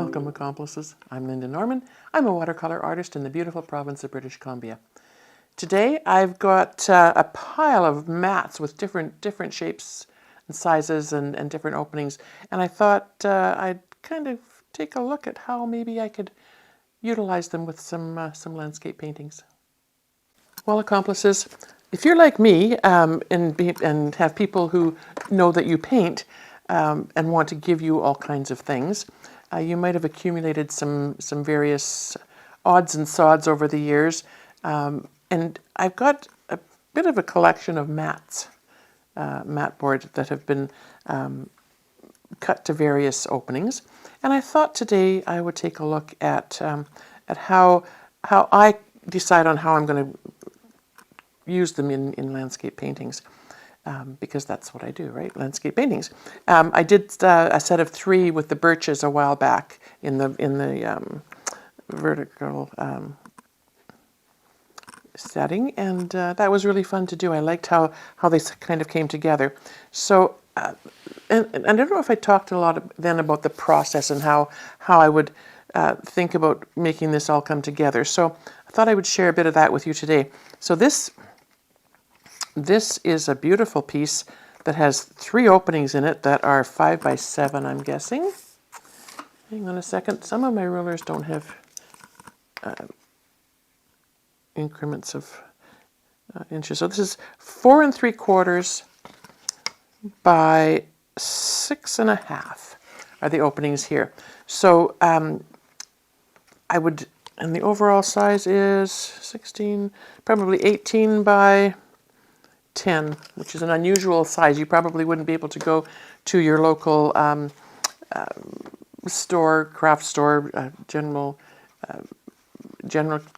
Welcome, accomplices. I'm Lynda Norman. I'm a watercolor artist in the beautiful province of British Columbia. Today I've got a pile of mats with different shapes and sizes and different openings, and I thought I'd kind of take a look at how maybe I could utilize them with some landscape paintings. Well, accomplices, if you're like me and have people who know that you paint and want to give you all kinds of things, you might have accumulated some various odds and sods over the years, and I've got a bit of a collection of mats, mat board that have been cut to various openings, and I thought today I would take a look at how I decide on how I'm going to use them in landscape paintings. Because that's what I do, right? Landscape paintings. I did a set of 3 with the birches a while back in the vertical setting, and that was really fun to do. I liked how they kind of came together. So, and I don't know if I talked a lot then about the process and how I would think about making this all come together. So I thought I would share a bit of that with you today. So this is a beautiful piece that has 3 openings in it that are 5 by 7, I'm guessing. Hang on a second. Some of my rulers don't have increments of inches. So this is 4 3/4 by 6.5 are the openings here. So I would, and the overall size is 16, probably 18 by 10, which is an unusual size. You probably wouldn't be able to go to your local store, craft store, general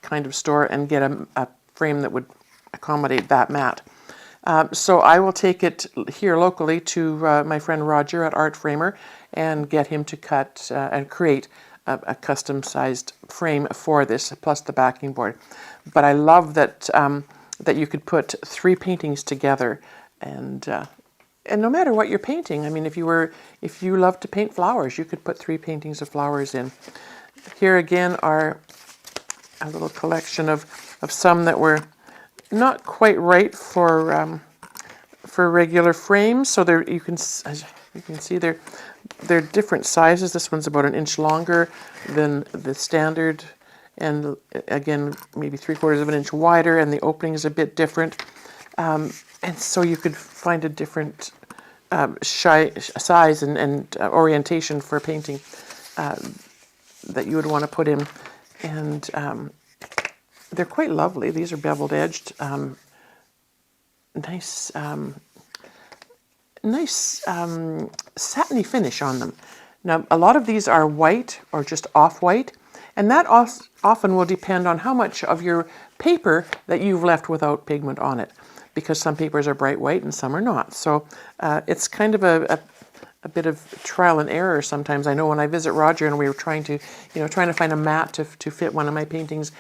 kind of store and get a frame that would accommodate that mat. So I will take it here locally to my friend Roger at Art Framer and get him to cut and create a custom-sized frame for this, plus the backing board. But I love that that you could put 3 paintings together, and no matter what you're painting, I mean, if you love to paint flowers, you could put 3 paintings of flowers in. Here again are a little collection of some that were not quite right for regular frames. So as you can see, they're different sizes. This one's about 1 inch longer than the standard, and again, maybe 3/4 of an inch wider, and the opening is a bit different. And so you could find a different size and orientation for painting that you would want to put in. And they're quite lovely. These are beveled edged. Nice satiny finish on them. Now, a lot of these are white or just off-white, and that often will depend on how much of your paper that you've left without pigment on it, because some papers are bright white and some are not. So it's kind of a bit of trial and error sometimes. I know when I visit Roger and we were trying to find a mat to fit one of my paintings,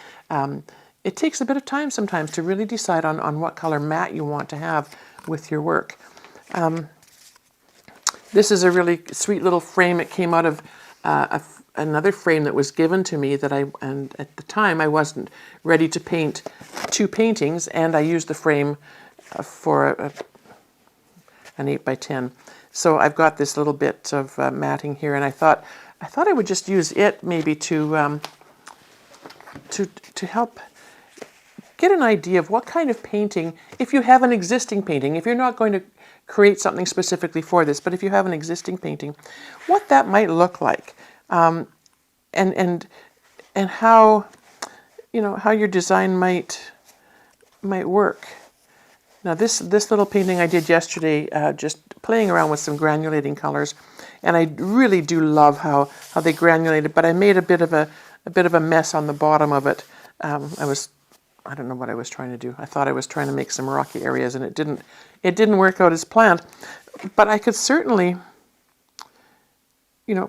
it takes a bit of time sometimes to really decide on what color mat you want to have with your work. This is a really sweet little frame. It came out of another frame that was given to me and at the time I wasn't ready to paint 2 paintings, and I used the frame for an 8 by 10. So I've got this little bit of matting here, and I thought I would just use it maybe to help get an idea of what kind of painting, if you have an existing painting, if you're not going to create something specifically for this, but if you have an existing painting, what that might look like, and how how your design might work. Now this little painting I did yesterday, just playing around with some granulating colors, and I really do love how they granulated, but I made a bit of a mess on the bottom of it. I don't know what I was trying to do. I thought I was trying to make some rocky areas, and it didn't work out as planned. But I could certainly,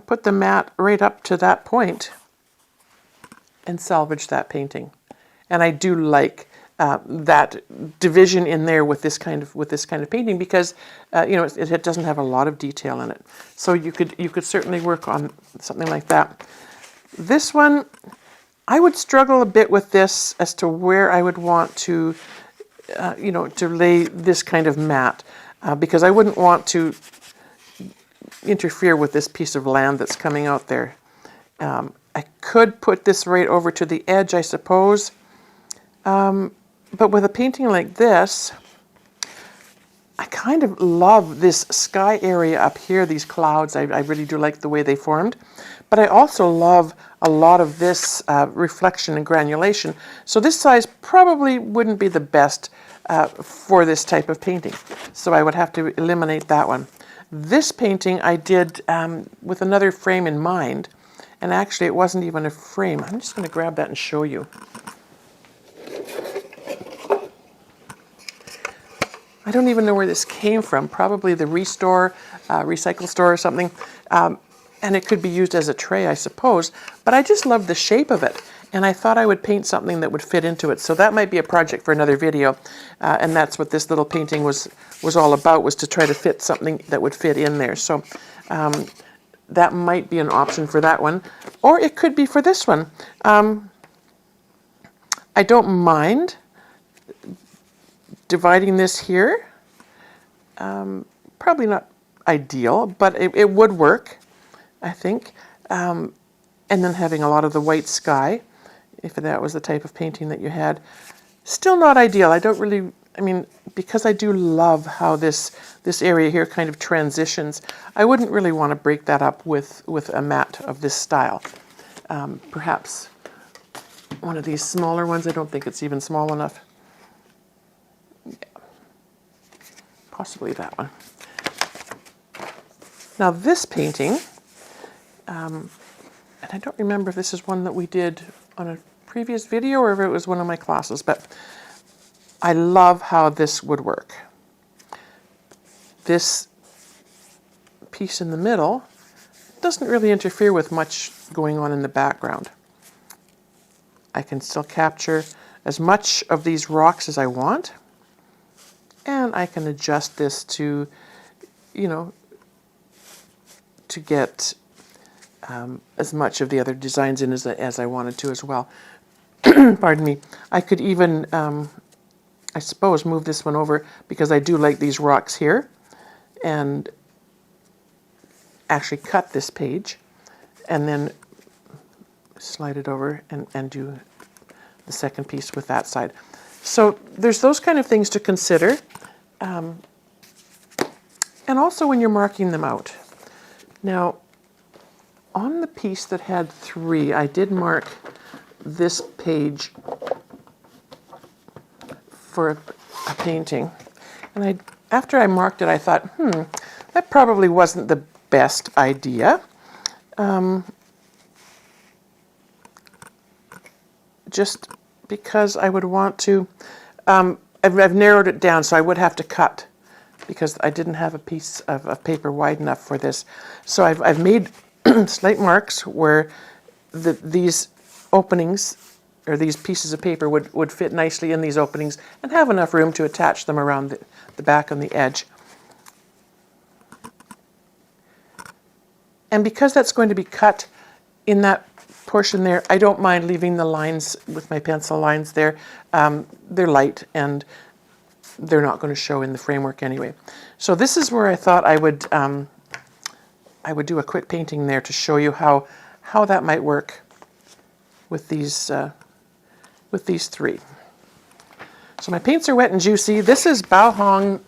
put the mat right up to that point and salvage that painting. And I do like that division in there with this kind of painting, because it doesn't have a lot of detail in it. So you could certainly work on something like that. This one, I would struggle a bit with this as to where I would want to to lay this kind of mat, because I wouldn't want to interfere with this piece of land that's coming out there. I could put this right over to the edge, I suppose. But with a painting like this, I kind of love this sky area up here, these clouds. I really do like the way they formed. But I also love a lot of this reflection and granulation. So this size probably wouldn't be the best for this type of painting. So I would have to eliminate that one. This painting I did with another frame in mind. And actually it wasn't even a frame. I'm just going to grab that and show you. I don't even know where this came from. Probably the Restore, recycle store or something. And it could be used as a tray, I suppose. But I just love the shape of it. And I thought I would paint something that would fit into it. So that might be a project for another video. And that's what this little painting was all about, was to try to fit something that would fit in there. So that might be an option for that one. Or it could be for this one. I don't mind dividing this here. Probably not ideal, but it would work, I think. And then having a lot of the white sky, if that was the type of painting that you had. Still not ideal. I don't really, because I do love how this area here kind of transitions, I wouldn't really want to break that up with a mat of this style. Perhaps one of these smaller ones. I don't think it's even small enough. Possibly that one. Now this painting, and I don't remember if this is one that we did on a previous video or if it was one of my classes, but I love how this would work. This piece in the middle doesn't really interfere with much going on in the background. I can still capture as much of these rocks as I want. And I can adjust this to, to get as much of the other designs in as I wanted to as well. Pardon me. I could even, I suppose, move this one over because I do like these rocks here, and actually cut this page and then slide it over and do the second piece with that side. So there's those kind of things to consider. And also when you're marking them out. Now, on the piece that had 3, I did mark this page for a painting. And after I marked it, I thought, that probably wasn't the best idea. Just because I would want to, I've narrowed it down, so I would have to cut because I didn't have a piece of paper wide enough for this. So I've made slight marks where these openings, or these pieces of paper would fit nicely in these openings and have enough room to attach them around the back on the edge. And because that's going to be cut in that portion there, I don't mind leaving the lines with my pencil lines there. They're light and they're not going to show in the framework anyway. So this is where I thought I would do a quick painting there to show you how that might work with these 3. So my paints are wet and juicy. This is Baohong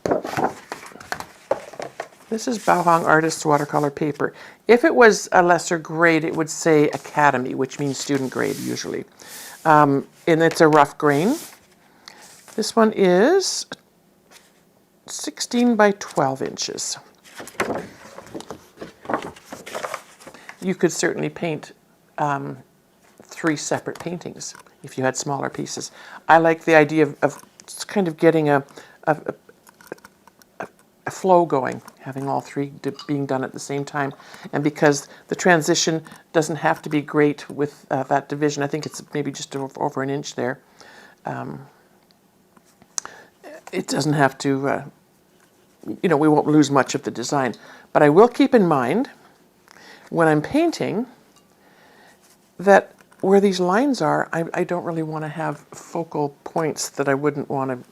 Artist's Watercolor paper. If it was a lesser grade, it would say Academy, which means student grade usually. And it's a rough grain. This one is 16 by 12 inches. You could certainly paint 3 separate paintings if you had smaller pieces. I like the idea of kind of getting a flow going, having all 3 being done at the same time. And because the transition doesn't have to be great with that division, I think it's maybe just over an inch there. it doesn't have to, you know, we won't lose much of the design. But I will keep in mind when I'm painting that where these lines are, I don't really want to have focal points that I wouldn't want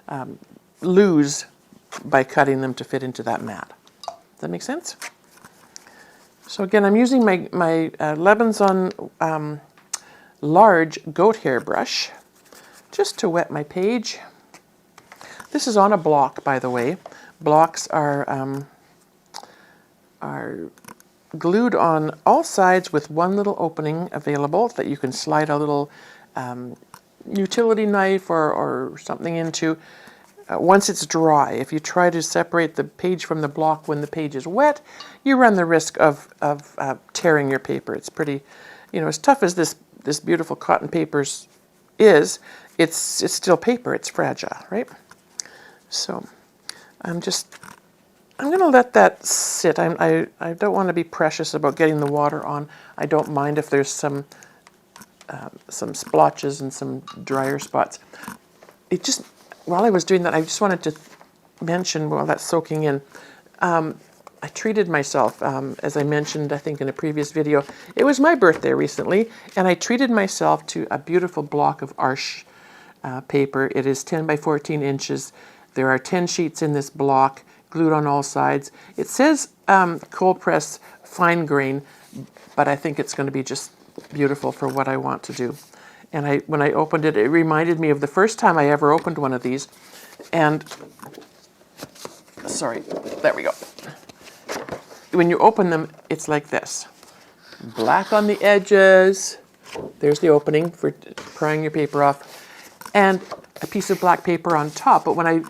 to lose by cutting them to fit into that mat. Does that make sense? So again, I'm using my Lebanson large goat hair brush just to wet my page. This is on a block, by the way. Blocks are glued on all sides with one little opening available that you can slide a little utility knife or something into. Once it's dry, if you try to separate the page from the block when the page is wet, you run the risk of tearing your paper. It's pretty, you know, as tough as this beautiful cotton paper is, it's still paper. It's fragile, right? So I'm going to let that sit. I don't want to be precious about getting the water on. I don't mind if there's some splotches and some drier spots. It just, while I was doing that, I just wanted to mention, while that's soaking in, I treated myself, as I mentioned, I think in a previous video. It was my birthday recently, and I treated myself to a beautiful block of Arches paper. It is 10 by 14 inches. There are 10 sheets in this block, glued on all sides. It says cold press fine grain, but I think it's going to be just beautiful for what I want to do. And when I opened it, it reminded me of the first time I ever opened one of these. And, sorry, there we go. When you open them, it's like this. Black on the edges. There's the opening for prying your paper off. And a piece of black paper on top. But when I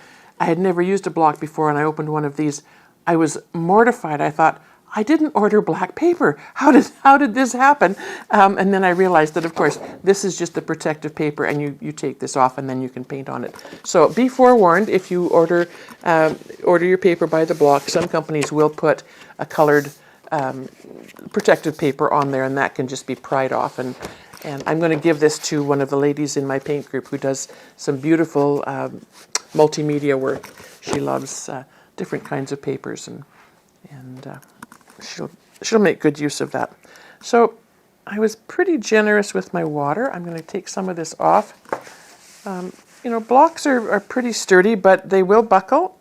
had never used a block before and I opened one of these, I was mortified. I thought, I didn't order black paper. How did this happen? And then I realized that, of course, this is just the protective paper, and you take this off and then you can paint on it. So be forewarned, if you order your paper by the block, some companies will put a colored protective paper on there, and that can just be pried off. And I'm going to give this to one of the ladies in my paint group who does some beautiful multimedia work. She loves different kinds of papers, and she'll make good use of that. So I was pretty generous with my water. I'm going to take some of this off. You know, blocks are pretty sturdy, but they will buckle.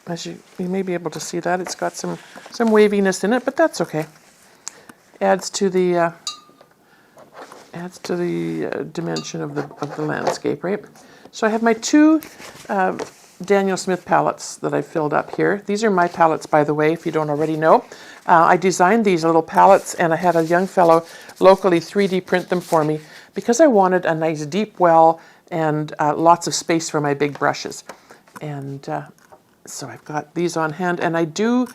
As you may be able to see that. It's got some waviness in it, but that's okay. Adds to the dimension of the landscape, right? So I have my two Daniel Smith palettes that I've filled up here. These are my palettes, by the way, if you don't already know. I designed these little palettes, and I had a young fellow locally 3D print them for me because I wanted a nice deep well and lots of space for my big brushes. And so I've got these on hand, and I do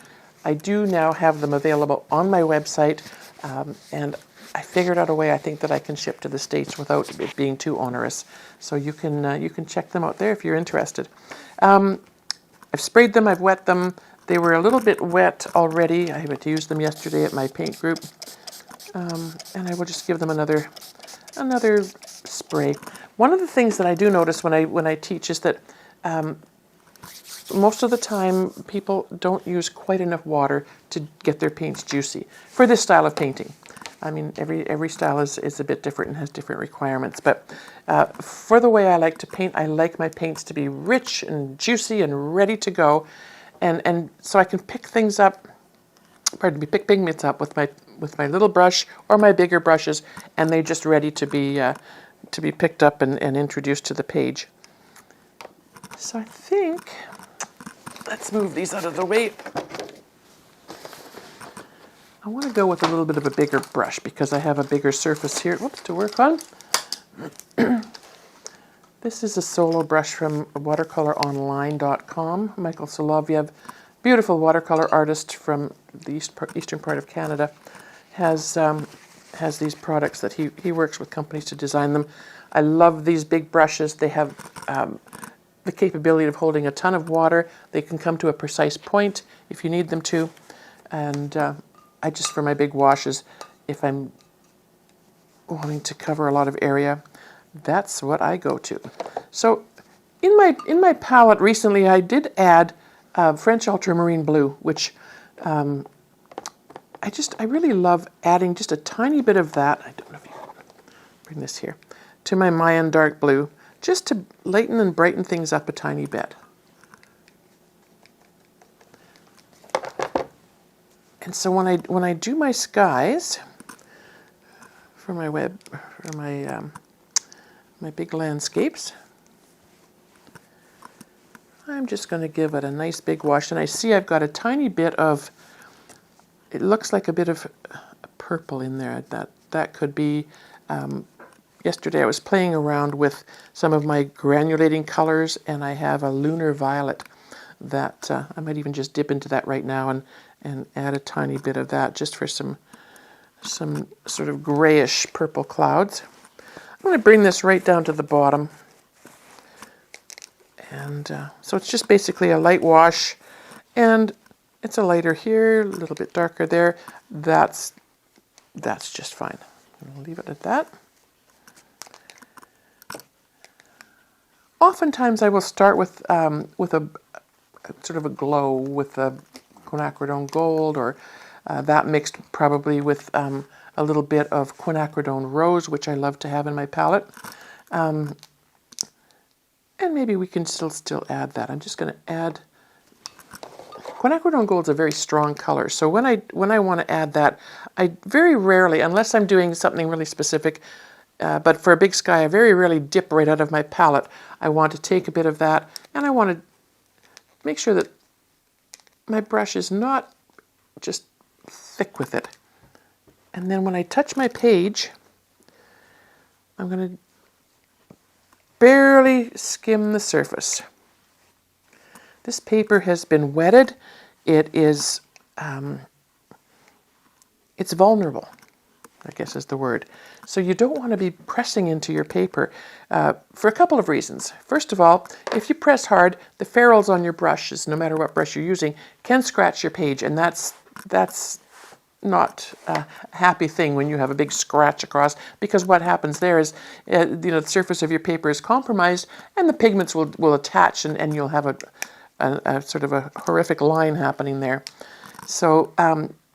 now have them available on my website, and I figured out a way I think that I can ship to the States without it being too onerous. So you can check them out there if you're interested. I've sprayed them, I've wet them. They were a little bit wet already. I had to use them yesterday at my paint group. And I will just give them another spray. One of the things that I do notice when I teach is that most of the time people don't use quite enough water to get their paints juicy for this style of painting. I mean, every style is a bit different and has different requirements. But for the way I like to paint, I like my paints to be rich and juicy and ready to go. And so I can pick things up, pick pigments up with my little brush or my bigger brushes, and they're just ready to be picked up and introduced to the page. So I think, let's move these out of the way. I want to go with a little bit of a bigger brush because I have a bigger surface here to work on. This is a solo brush from watercoloronline.com. Michael Solovyev, beautiful watercolor artist from the eastern part of Canada, has these products that he works with companies to design them. I love these big brushes. They have the capability of holding a ton of water. They can come to a precise point if you need them to. And I just, for my big washes, if I'm wanting to cover a lot of area, that's what I go to. So In my palette recently, I did add French ultramarine blue, which I really love adding just a tiny bit of that. I don't know if you can bring this here to my Mayan dark blue, just to lighten and brighten things up a tiny bit. And so when I do my skies for my my big landscapes, I'm just going to give it a nice big wash. And I see I've got a tiny bit of, it looks like a bit of purple in there. That could be, yesterday I was playing around with some of my granulating colors, and I have a lunar violet that I might even just dip into that right now and add a tiny bit of that just for some sort of grayish purple clouds. I'm going to bring this right down to the bottom. And so it's just basically a light wash, and it's a lighter here, a little bit darker there. That's just fine. I'll leave it at that. Oftentimes I will start with a sort of a glow with a quinacridone gold, or that mixed probably with a little bit of quinacridone rose, which I love to have in my palette. And maybe we can still add that. I'm just going to add, quinacridone gold is a very strong color, so when I want to add that, I very rarely, unless I'm doing something really specific, but for a big sky, I very rarely dip right out of my palette. I want to take a bit of that, and I want to make sure that my brush is not just thick with it. And then when I touch my page, I'm going to barely skim the surface. This paper has been wetted. It is, it's vulnerable, I guess is the word. So you don't want to be pressing into your paper for a couple of reasons. First of all, if you press hard, the ferrules on your brushes, no matter what brush you're using, can scratch your page, and that's not a happy thing when you have a big scratch across, because what happens there is the surface of your paper is compromised, and the pigments will attach, and you'll have a sort of a horrific line happening there. So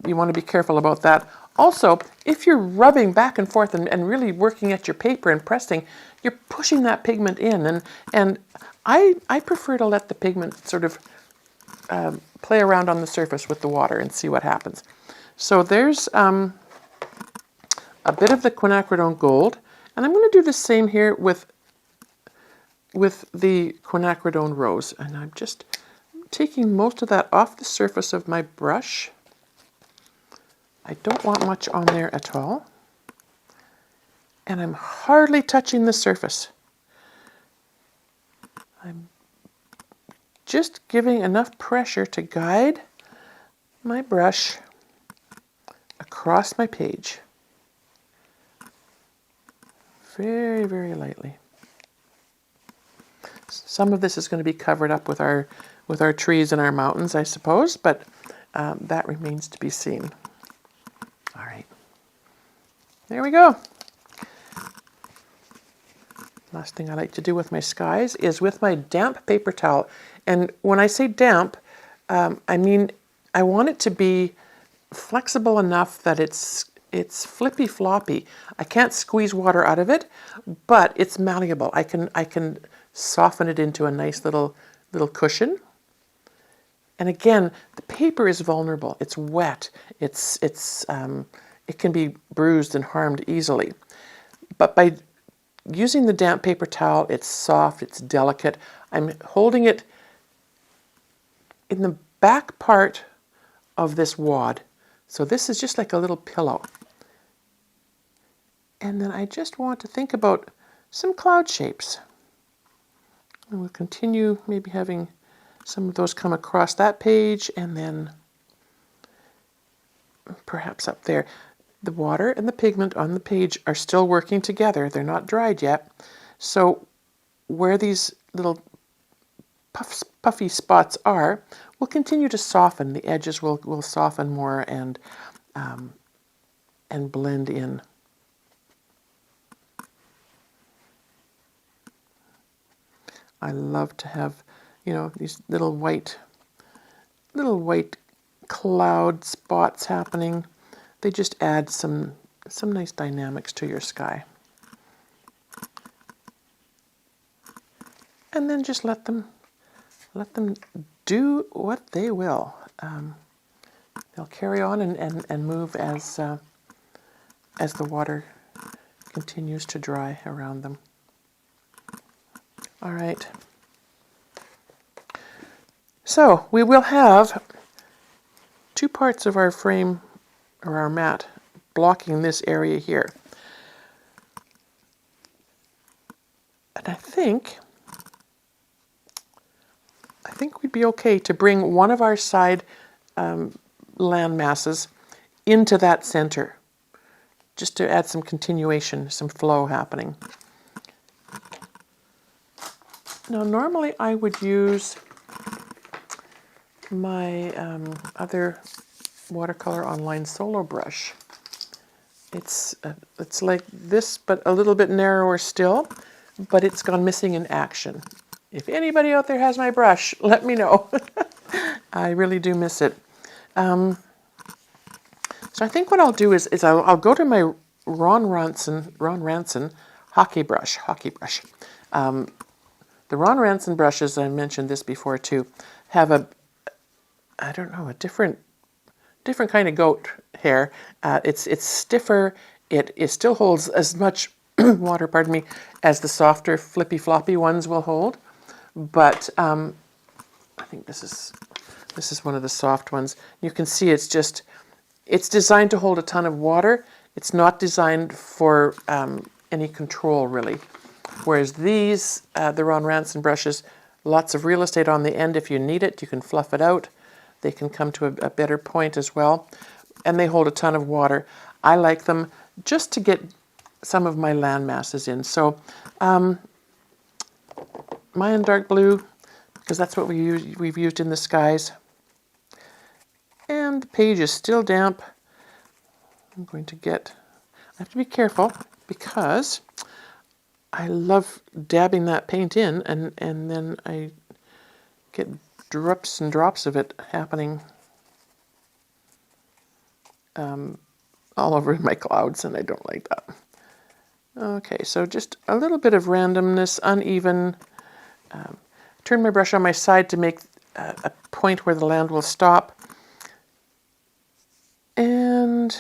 you want to be careful about that. Also, if you're rubbing back and forth and really working at your paper and pressing, you're pushing that pigment in, and I prefer to let the pigment sort of play around on the surface with the water and see what happens. So there's a bit of the quinacridone gold, and I'm going to do the same here with the quinacridone rose, and I'm just taking most of that off the surface of my brush. I don't want much on there at all, and I'm hardly touching the surface. I'm just giving enough pressure to guide my brush across my page, very, very lightly. Some of this is going to be covered up with our trees and our mountains, I suppose, but that remains to be seen. All right, there we go. Last thing I like to do with my skies is with my damp paper towel. And when I say damp, I mean I want it to be flexible enough that it's flippy floppy. I can't squeeze water out of it, but it's malleable. I can soften it into a nice little cushion. And again, the paper is vulnerable. It's wet. It can be bruised and harmed easily. But by using the damp paper towel, it's soft, it's delicate. I'm holding it in the back part of this wad. So this is just like a little pillow. And then I just want to think about some cloud shapes. And we'll continue maybe having some of those come across that page, and then perhaps up there. The water and the pigment on the page are still working together. They're not dried yet. So where these little puffy spots are, will continue to soften. The edges will soften more and blend in. I love to have, you know, these little white cloud spots happening. They just add some nice dynamics to your sky. And then just let them do what they will. They'll carry on and move as the water continues to dry around them. All right. So we will have two parts of our frame or our mat blocking this area here. And I think we'd be okay to bring one of our side land masses into that center, just to add some continuation, some flow happening. Now normally I would use my other watercolor online solo brush. It's like this, but a little bit narrower still, but it's gone missing in action. If anybody out there has my brush, let me know. I really do miss it. So I think what I'll do is I'll go to my Ron Ranson hockey brush. The Ron Ranson brushes, I mentioned this before too, have a different kind of goat hair. It's stiffer. It still holds as much water, pardon me, as the softer flippy floppy ones will hold. But I think this is one of the soft ones. You can see it's designed to hold a ton of water. It's not designed for any control really. Whereas these, the Ron Ranson brushes, lots of real estate on the end. If you need it, you can fluff it out. They can come to a better point as well. And they hold a ton of water. I like them just to get some of my land masses in. So Mayan dark blue, because that's what we've used in the skies. And the page is still damp. I'm going to I have to be careful because I love dabbing that paint in, and then I get drips and drops of it happening all over my clouds, and I don't like that. Okay, so just a little bit of randomness, uneven. Turn my brush on my side to make a point where the land will stop. And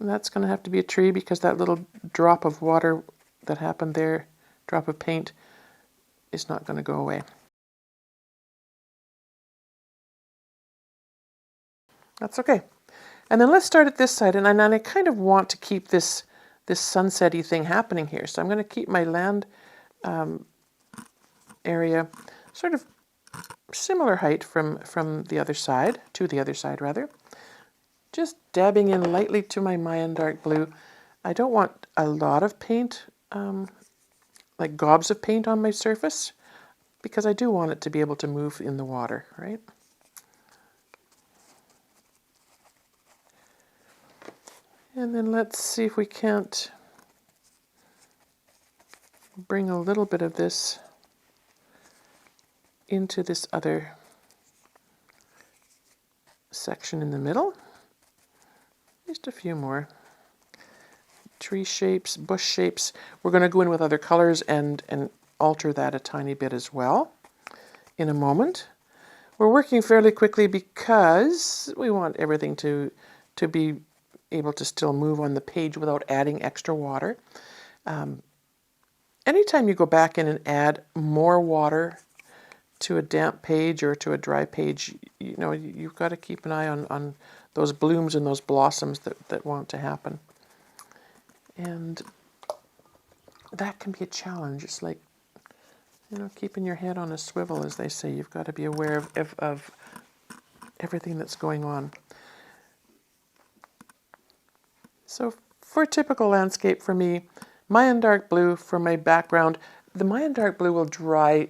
that's going to have to be a tree because that little drop of water that happened there, drop of paint, is not going to go away. That's okay. And then let's start at this side, and I kind of want to keep this sunset-y thing happening here. So I'm going to keep my land area sort of similar height from the other side, to the other side rather. Just dabbing in lightly to my Mayan dark blue. I don't want a lot of paint, like gobs of paint on my surface, because I do want it to be able to move in the water, right? And then let's see if we can't bring a little bit of this into this other section in the middle. Just a few more. Tree shapes, bush shapes. We're going to go in with other colors and alter that a tiny bit as well in a moment. We're working fairly quickly because we want everything to be able to still move on the page without adding extra water. Anytime you go back in and add more water to a damp page or to a dry page, you know, you've got to keep an eye on those blooms and those blossoms that want to happen. And that can be a challenge. It's like, you know, keeping your head on a swivel, as they say. You've got to be aware of everything that's going on. So for a typical landscape for me, Mayan dark blue for my background. The Mayan dark blue will dry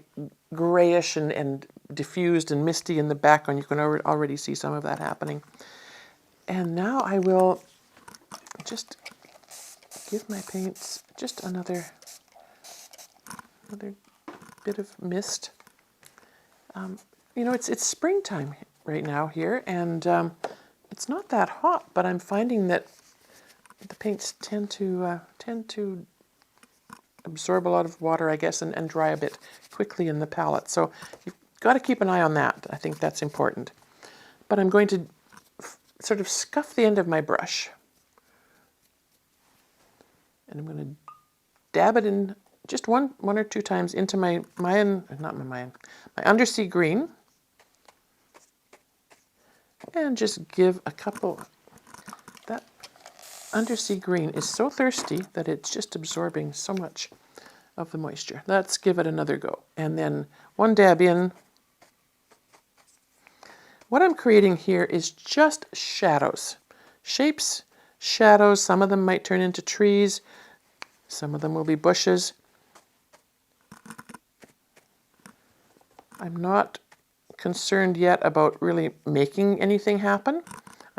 grayish and diffused and misty in the background. You can already see some of that happening. And now I will just give my paints just another Another bit of mist. You know, it's springtime right now here, and it's not that hot, but I'm finding that the paints tend to absorb a lot of water, I guess, and dry a bit quickly in the palette. So you've got to keep an eye on that. I think that's important. But I'm going to sort of scuff the end of my brush, and I'm going to dab it in just one or two times into my undersea green, and just give a couple. That undersea green is so thirsty that it's just absorbing so much of the moisture. Let's give it another go. And then one dab in. What I'm creating here is just shadows. Shapes, shadows. Some of them might turn into trees. Some of them will be bushes. I'm not concerned yet about really making anything happen.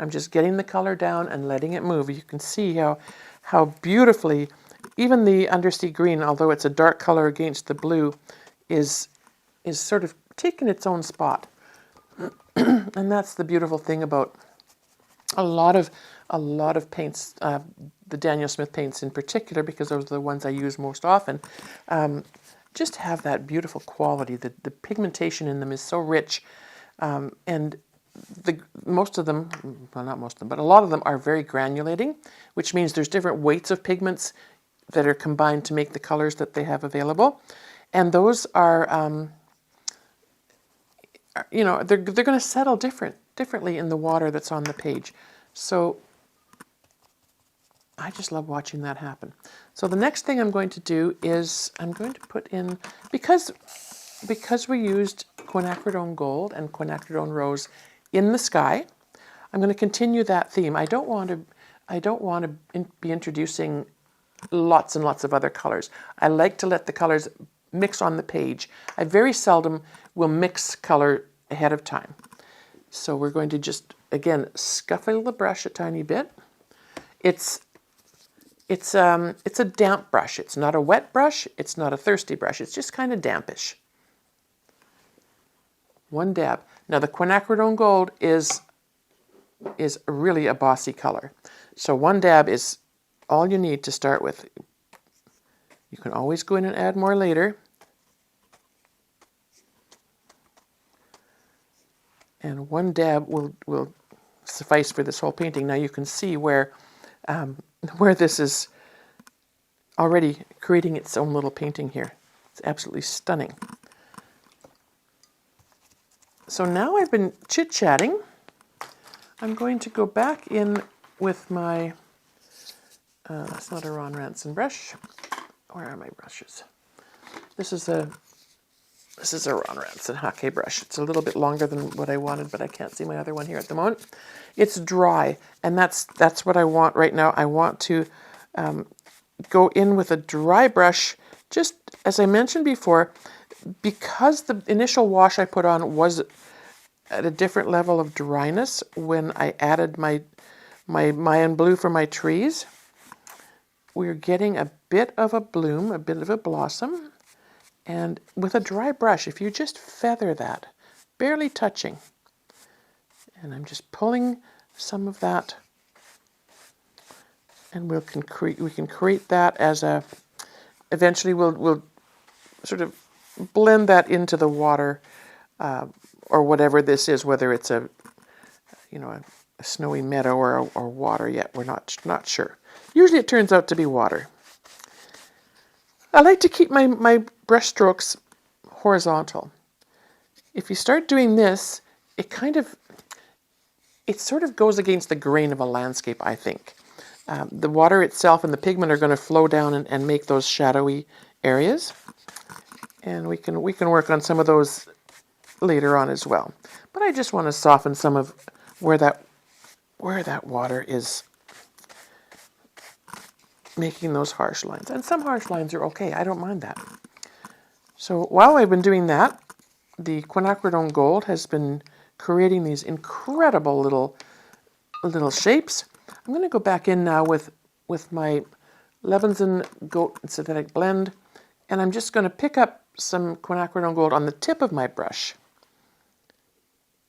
I'm just getting the color down and letting it move. You can see how beautifully, even the undersea green, although it's a dark color against the blue, is sort of taking its own spot. And that's the beautiful thing about a lot of paints, the Daniel Smith paints in particular, because those are the ones I use most often. Just have that beautiful quality. The pigmentation in them is so rich, and most of them, well, not most of them, but a lot of them are very granulating, which means there's different weights of pigments that are combined to make the colors that they have available. And those are, you know, they're going to settle differently in the water that's on the page. So I just love watching that happen. So the next thing I'm going to do is I'm going to put in, because we used quinacridone gold and quinacridone rose in the sky, I'm going to continue that theme. I don't want to be introducing lots and lots of other colors. I like to let the colors mix on the page. I very seldom will mix color ahead of time. So we're going to just, again, scuffle the brush a tiny bit. It's a damp brush. It's not a wet brush. It's not a thirsty brush. It's just kind of dampish. One dab. Now the quinacridone gold is really a bossy color. So one dab is all you need to start with. You can always go in and add more later. And one dab will suffice for this whole painting. Now you can see where this is already creating its own little painting here. It's absolutely stunning. So now I've been chit-chatting. I'm going to go back in with my, that's not a Ron Ranson brush. Where are my brushes? This is a Ron Ranson Hake brush. It's a little bit longer than what I wanted, but I can't see my other one here at the moment. It's dry, and that's what I want right now. I want to go in with a dry brush, just as I mentioned before, because the initial wash I put on was at a different level of dryness when I added my Mayan blue for my trees. We're getting a bit of a bloom, a bit of a blossom, and with a dry brush, if you just feather that, barely touching, and I'm just pulling some of that, and we can create that as a, eventually we'll sort of blend that into the water, or whatever this is, whether it's a snowy meadow or water yet. We're not sure. Usually it turns out to be water. I like to keep my brush strokes horizontal. If you start doing this, it sort of goes against the grain of a landscape, I think. The water itself and the pigment are going to flow down and make those shadowy areas. And we can work on some of those later on as well. But I just want to soften some of where that water is making those harsh lines. And some harsh lines are okay. I don't mind that. So while I've been doing that, the quinacridone gold has been creating these incredible little shapes. I'm going to go back in now with my Levinson Goat Synthetic Blend And I'm just going to pick up some quinacridone gold on the tip of my brush.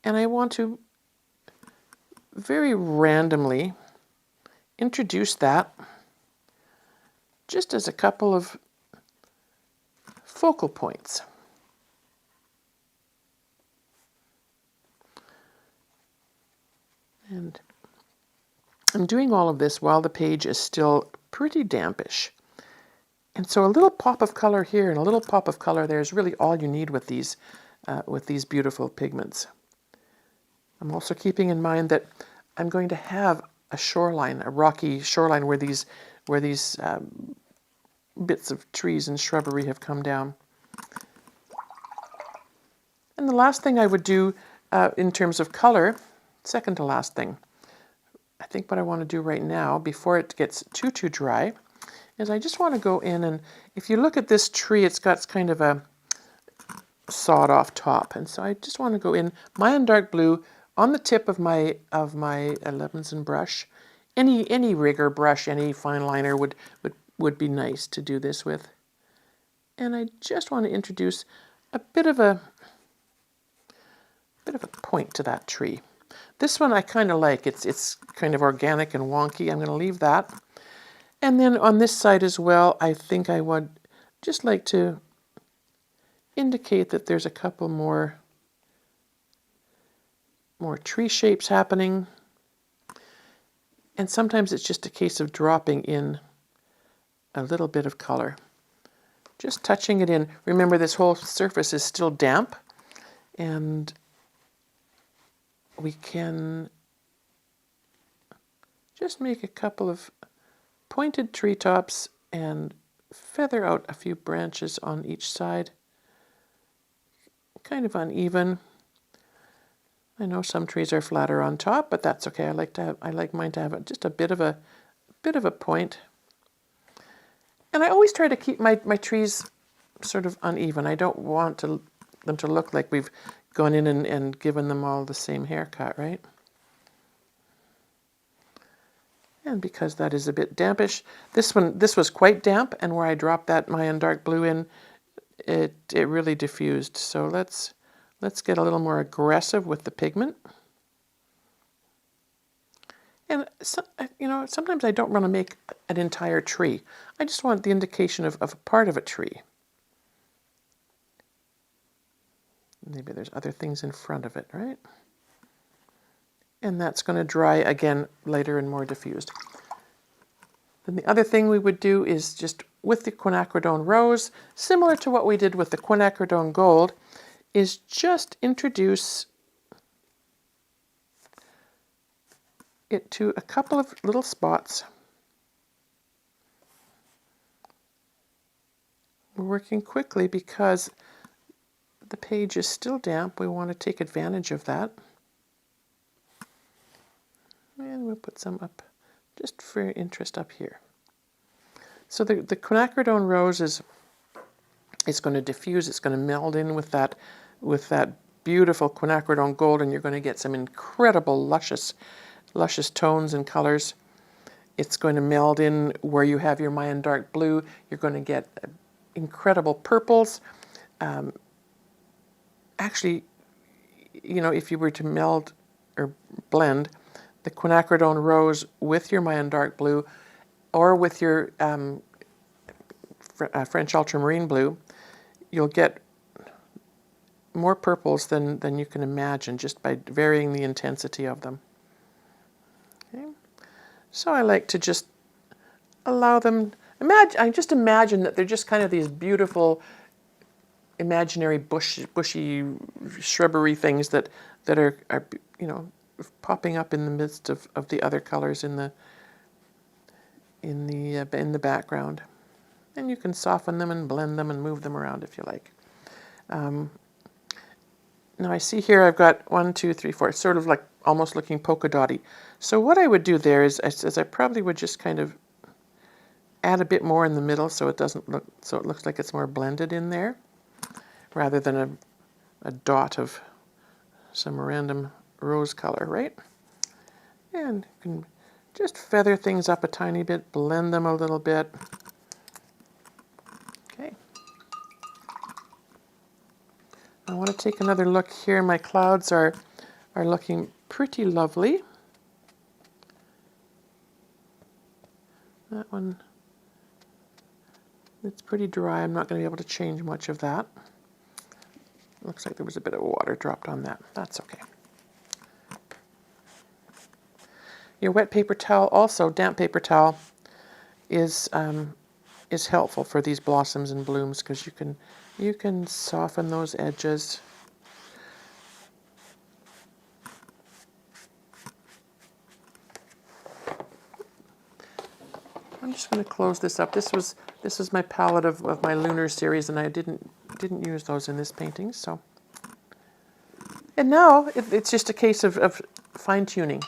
And I want to very randomly introduce that just as a couple of focal points. And I'm doing all of this while the page is still pretty dampish. And so a little pop of color here and a little pop of color there is really all you need with these beautiful pigments. I'm also keeping in mind that I'm going to have a shoreline, a rocky shoreline where these bits of trees and shrubbery have come down. And the last thing I would do in terms of color, second to last thing, I think what I want to do right now before it gets too dry is I just want to go in, and if you look at this tree, it's got kind of a sawed off top, and so I just want to go in Mayan dark blue on the tip of my Levinson brush. Any rigger brush, any fine liner would be nice to do this with. And I just want to introduce a bit of a point to that tree. This one I kind of like. It's kind of organic and wonky. I'm going to leave that. And then on this side as well, I think I would just like to indicate that there's a couple more tree shapes happening. And sometimes it's just a case of dropping in a little bit of color. Just touching it in. Remember, this whole surface is still damp, and we can just make a couple of pointed treetops and feather out a few branches on each side. Kind of uneven. I know some trees are flatter on top, but that's okay. I like mine to have just a bit of a point. And I always try to keep my trees sort of uneven. I don't want them to look like we've gone in and given them all the same haircut, right? And because that is a bit dampish, this was quite damp, and where I dropped that Mayan dark blue in, it really diffused. So let's get a little more aggressive with the pigment. And sometimes I don't want to make an entire tree. I just want the indication of a part of a tree. Maybe there's other things in front of it, right? And that's going to dry again later and more diffused. Then the other thing we would do is just with the quinacridone rose, similar to what we did with the quinacridone gold, is just introduce it to a couple of little spots. We're working quickly because the page is still damp. We want to take advantage of that. And we'll put some up just for interest up here. So the quinacridone rose is going to diffuse. It's going to meld in with that beautiful quinacridone gold, and you're going to get some incredible luscious tones and colors. It's going to meld in where you have your Mayan dark blue. You're going to get incredible purples. Actually, if you were to meld or blend the quinacridone rose with your Mayan dark blue or with your French ultramarine blue, you'll get more purples than you can imagine just by varying the intensity of them. Okay. So I like to just allow them, I just imagine that they're just kind of these beautiful imaginary bushy shrubbery things that are popping up in the midst of the other colors in the background. And you can soften them and blend them and move them around if you like. Now I see here I've got 1, 2, 3, 4. It's sort of like almost looking polka dotty. So what I would do there is I probably would just kind of add a bit more in the middle so it looks like it's more blended in there, rather than a dot of some random rose color, right? And you can just feather things up a tiny bit, blend them a little bit. Okay. I want to take another look here. My clouds are looking pretty lovely. That one, it's pretty dry. I'm not going to be able to change much of that. Looks like there was a bit of water dropped on that. That's okay. Your wet paper towel, also damp paper towel, is helpful for these blossoms and blooms because you can soften those edges. I'm just going to close this up. This is my palette of my lunar series, and I didn't use those in this painting. So, and now it's just a case of fine tuning.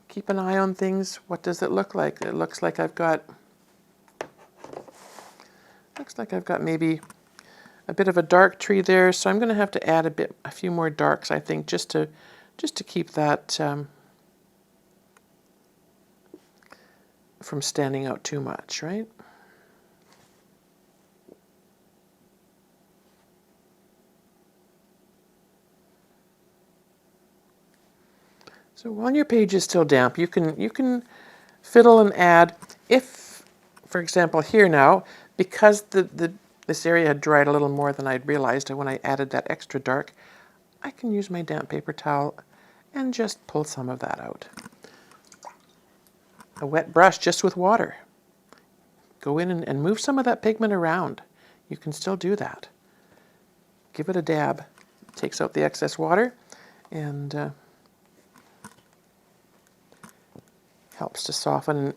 Keep an eye on things. What does it look like? It looks like I've got maybe a bit of a dark tree there. So I'm going to have to add a few more darks, I think, just to keep that from standing out too much, right? So while your page is still damp, you can fiddle and add. If, for example, here now, because this area had dried a little more than I'd realized when I added that extra dark, I can use my damp paper towel and just pull some of that out. A wet brush just with water. Go in and move some of that pigment around. You can still do that. Give it a dab. It takes out the excess water and helps to soften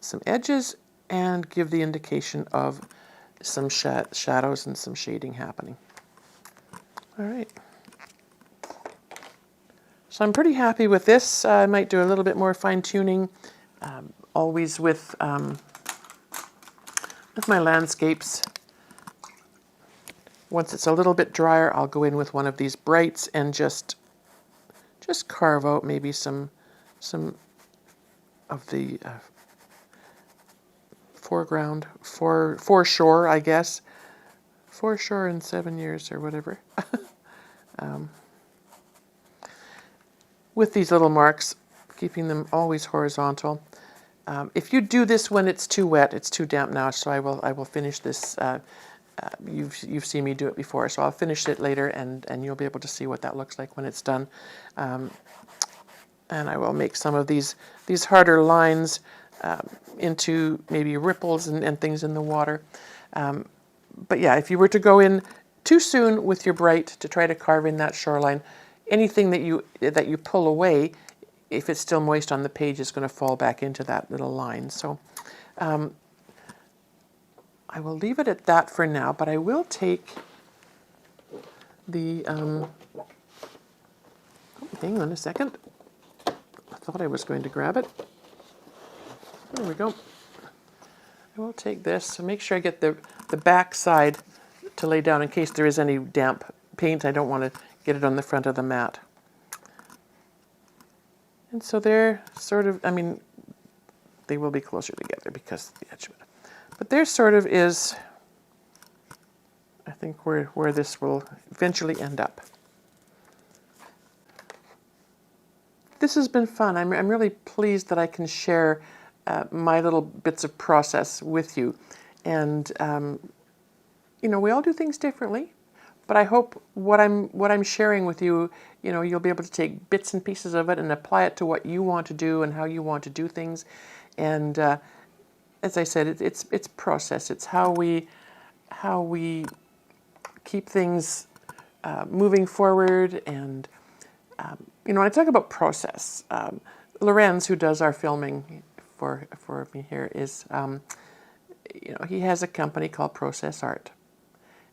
some edges and give the indication of some shadows and some shading happening. All right. So I'm pretty happy with this. I might do a little bit more fine tuning, always with my landscapes. Once it's a little bit drier, I'll go in with one of these brights and just carve out maybe some of the foreground, foreshore, I guess. Foreshore in 7 years or whatever. With these little marks, keeping them always horizontal. If you do this when it's too wet, it's too damp now, so I will finish this. You've seen me do it before, so I'll finish it later, and you'll be able to see what that looks like when it's done. And I will make some of these harder lines into maybe ripples and things in the water. But yeah, if you were to go in too soon with your bright to try to carve in that shoreline, anything that you pull away, if it's still moist on the page, is going to fall back into that little line. So I will leave it at that for now, but I will take the, hang on a second. I thought I was going to grab it. There we go. I will take this, so make sure I get the back side to lay down in case there is any damp paint. I don't want to get it on the front of the mat. And so they're sort of, I mean, they will be closer together because the edge of it. But there sort of is, I think, where this will eventually end up. This has been fun. I'm really pleased that I can share my little bits of process with you. And, you know, we all do things differently. But I hope what I'm sharing with you, you know, you'll be able to take bits and pieces of it and apply it to what you want to do and how you want to do things. And as I said, it's process. It's how we keep things moving forward. And you know, when I talk about process, Lorenz, who does our filming for me here, is you know, he has a company called Process Art.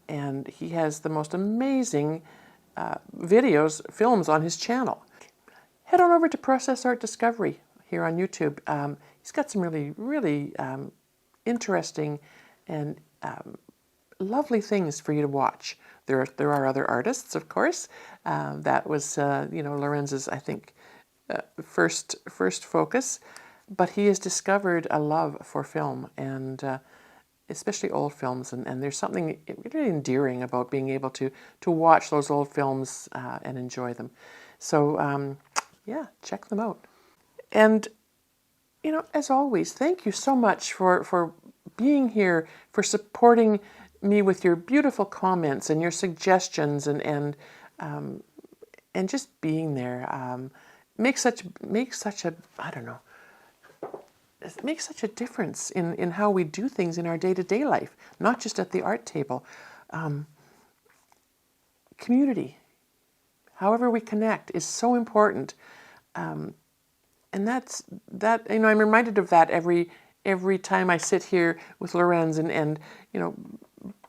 And he has the most amazing films on his channel. Head on over to Process Art Discovery here on YouTube. He's got some really interesting and lovely things for you to watch. There are other artists, of course. That was you know, Lorenz's, I think, first focus. But he has discovered a love for film, and especially old films, and there's something really endearing about being able to watch those old films and enjoy them. So yeah, check them out. And as always, thank you so much for being here, for supporting me with your beautiful comments and your suggestions, and just being there. Makes such a, I don't know, it makes such a difference in how we do things in our day-to-day life, not just at the art table. Community, however we connect, is so important. And I'm reminded of that every time I sit here with Lorenz and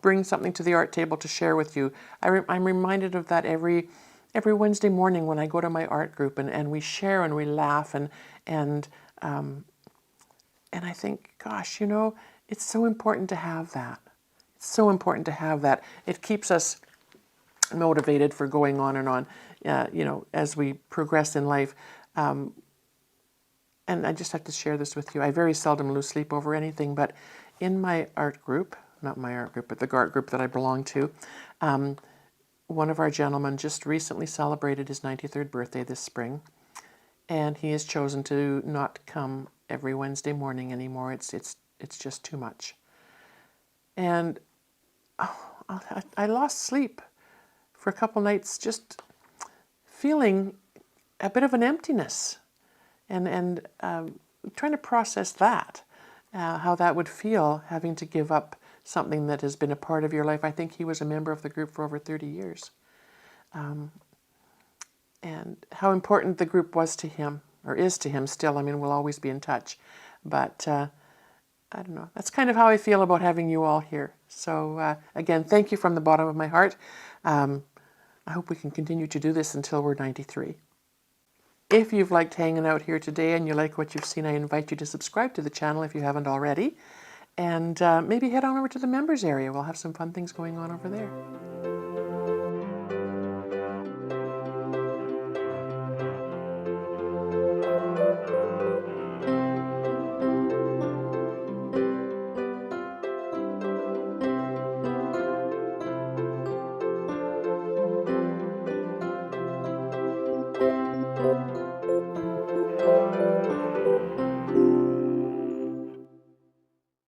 bring something to the art table to share with you. I'm reminded of that every Wednesday morning when I go to my art group and we share and we laugh and I think, gosh, it's so important to have that. It's so important to have that. It keeps us motivated for going on and on, as we progress in life. And I just have to share this with you. I very seldom lose sleep over anything, but in my art group, not my art group, but the art group that I belong to, one of our gentlemen just recently celebrated his 93rd birthday this spring, and he has chosen to not come every Wednesday morning anymore. It's just too much. And I lost sleep for a couple nights, just feeling a bit of an emptiness, and trying to process that, how that would feel, having to give up something that has been a part of your life. I think he was a member of the group for over 30 years. And how important the group was to him, or is to him still. I mean, we'll always be in touch. But I don't know. That's kind of how I feel about having you all here. So again, thank you from the bottom of my heart. I hope we can continue to do this until we're 93. If you've liked hanging out here today and you like what you've seen, I invite you to subscribe to the channel if you haven't already. And maybe head on over to the members area. We'll have some fun things going on over there.